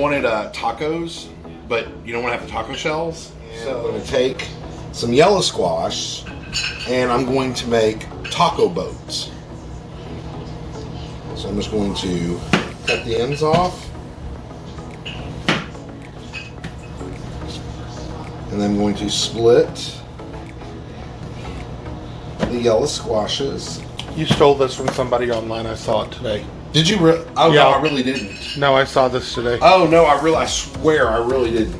wanted tacos, but you don't want to have the taco shells. So I'm going to take some yellow squash, and I'm going to make taco boats. So I'm just going to cut the ends off. And then I'm going to split the yellow squashes. You stole this from somebody online. I saw it today. Did you really? Oh, yeah. No, I really didn't. No, I saw this today. Oh, no, I swear I really didn't.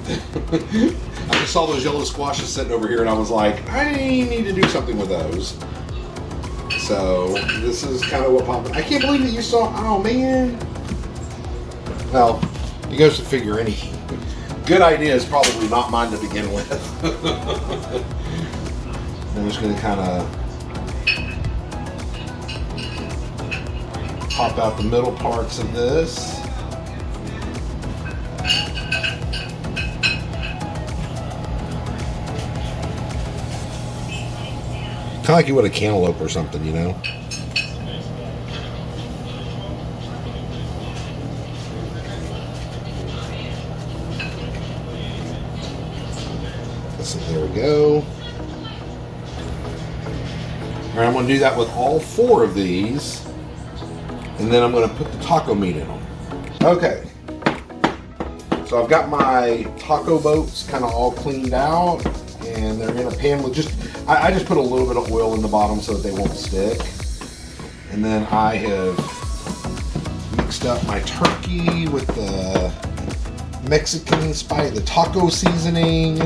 I just saw those yellow squashes sitting over here, and I was like, I need to do something with those. So, this is kind of what popped. I can't believe that you saw. Oh, man. Well, it goes to figure any good idea is probably not mine to begin with. I'm just going to kind of pop out the middle parts of this. Kind of like you would a cantaloupe or something, you know? So there we go. All right, I'm going to do that with all 4 of these. And then I'm going to put the taco meat in them. Okay. So I've got my taco boats kind of all cleaned out. And they're in a pan with just... I just put a little bit of oil in the bottom so that they won't stick. And then I have mixed up my turkey with the Mexican spice, the taco seasoning.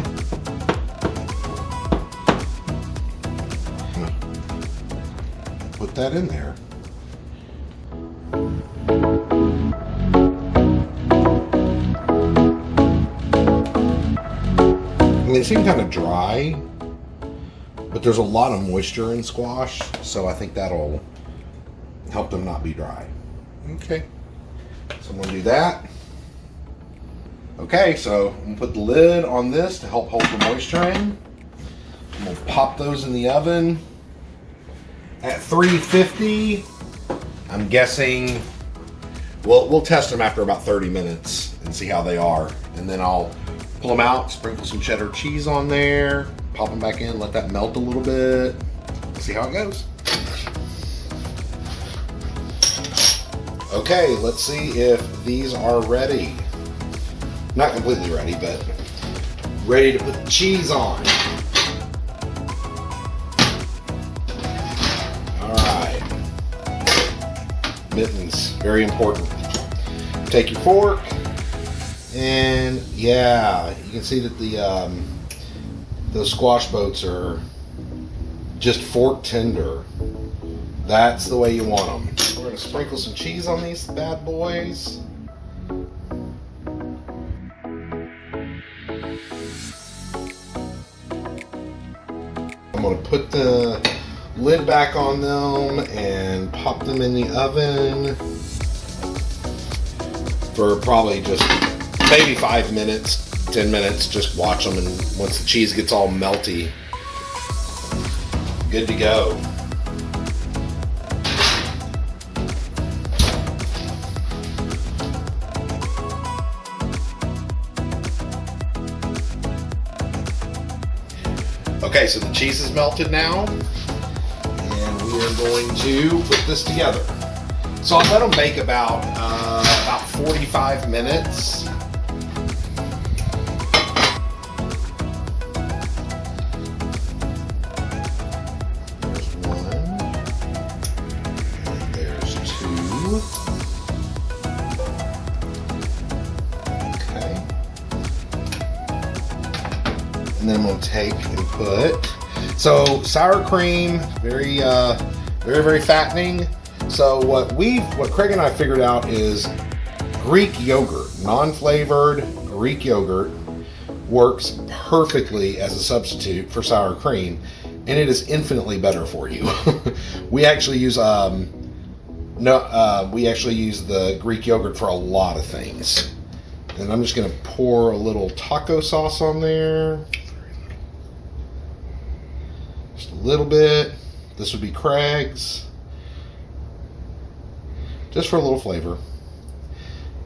Put that in there. They seem kind of dry, but there's a lot of moisture in squash, so I think that'll help them not be dry. Okay, so I'm going to do that. Okay, so I'm going to put the lid on this to help hold the moisture in. I'm going to pop those in the oven at 350. I'm guessing, well, we'll test them after about 30 minutes and see how they are, and then I'll pull them out, sprinkle some cheddar cheese on there, pop them back in, let that melt a little bit, see how it goes. Okay, let's see if these are ready. Not completely ready, but ready to put the cheese on. All right. Mittens, very important. Take your fork. And yeah, you can see that those squash boats are just fork tender. That's the way you want them. We're going to sprinkle some cheese on these bad boys. I'm going to put the lid back on them and pop them in the oven for probably just maybe 5 minutes, 10 minutes. Just watch them, and once the cheese gets all melty, good to go. Okay, so the cheese is melted now, and we are going to put this together. So I'll let them bake about 45 minutes. And then we'll take and put, so sour cream, very fattening. So what Craig and I figured out is Greek yogurt, non-flavored Greek yogurt, works perfectly as a substitute for sour cream, and it is infinitely better for you. We actually use the Greek yogurt for a lot of things. And I'm just going to pour a little taco sauce on there. Just a little bit. This would be Craig's. Just for a little flavor.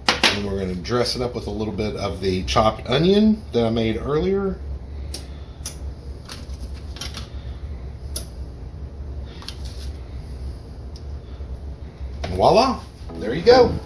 And And we're going to dress it up with a little bit of the chopped onion that I made earlier. And voila, there you go.